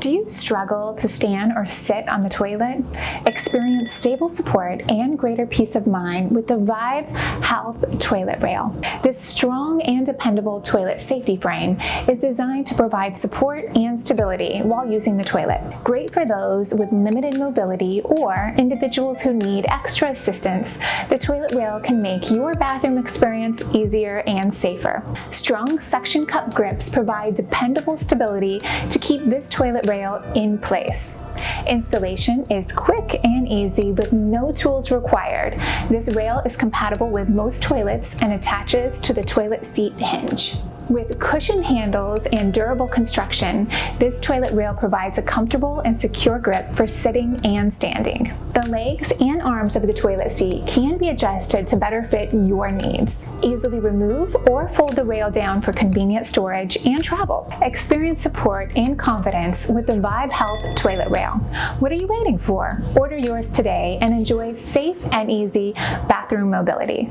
Do you struggle to stand or sit on the toilet? Experience stable support and greater peace of mind with the Vive Health Toilet Rail. This strong and dependable toilet safety frame is designed to provide support and stability while using the toilet. Great for those with limited mobility or individuals who need extra assistance, the toilet rail can make your bathroom experience easier and safer. Strong suction cup grips provide dependable stability to keep this toilet rail in place. Installation is quick and easy with no tools required. This rail is compatible with most toilets and attaches to the toilet seat hinge. With cushioned handles and durable construction, this toilet rail provides a comfortable and secure grip for sitting and standing. The legs and arms of the toilet seat can be adjusted to better fit your needs. Easily remove or fold the rail down for convenient storage and travel. Experience support and confidence with the Vive Health Toilet Rail. What are you waiting for? Order yours today and enjoy safe and easy bathroom mobility.